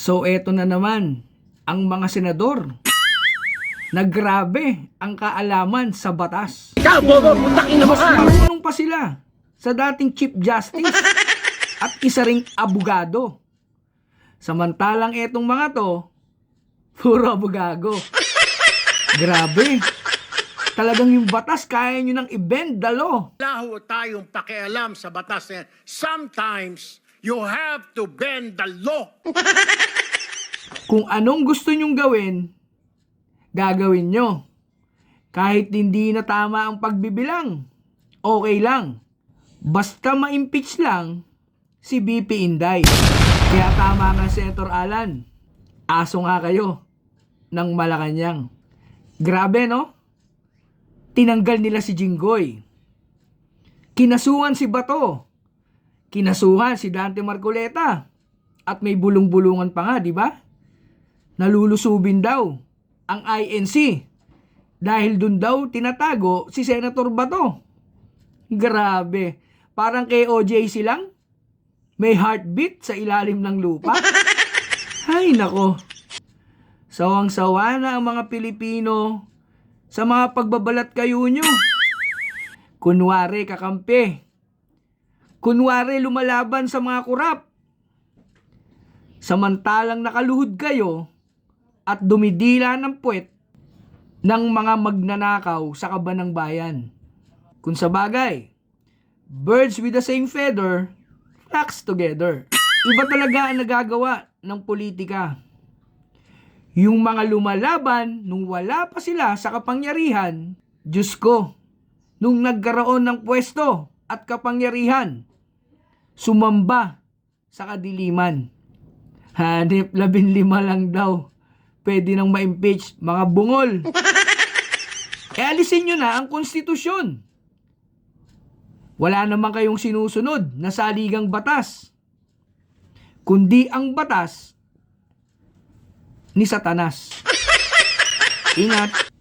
So eto na naman ang mga senador na grabe ang kaalaman sa batas. Mas marunong pa sila sa dating Chief Justice at isa ring abogado. Samantalang etong mga to, puro abogado. Grabe. Talagang yung batas kaya nyo nang i-bend the law. Wala ho tayong pakialam sa batas na yan. Sometimes, you have to bend the law. Kung anong gusto nyong gawin, gagawin nyo. Kahit hindi na tama ang pagbibilang, okay lang. Basta ma-impeach lang si BP Inday. Kaya tama nga Senator Alan, aso nga kayo ng Malacanang. Grabe no? Tinanggal nila si Jinggoy. Kinasuhan si Bato. Kinasuhan si Dante Marcoleta. At may bulong-bulungan pa nga, di ba? Nalulusubin daw ang INC dahil dun daw tinatago si Senator Bato. Grabe. Parang kay OJC lang. May heartbeat sa ilalim ng lupa. Ay nako. Sawang-sawa na ang mga Pilipino sa mga pagbabalat kayo nyo. Kunwari kakampi. Kunwari lumalaban sa mga kurap. Samantalang nakaluhod kayo at dumidila ng puwet ng mga magnanakaw sa kaban ng bayan. Kung sa bagay, birds with the same feather flocks together. Iba talaga ang nagagawa ng politika. Yung mga lumalaban nung wala pa sila sa kapangyarihan, Diyos ko, nung nagkaroon ng pwesto at kapangyarihan, sumamba sa kadiliman. Hanip 15 lang daw. Pwede nang ma-impeach mga bungol. Alisin nyo na ang konstitusyon. Wala naman kayong sinusunod na saligang batas, kundi ang batas ni Satanas. Ingat.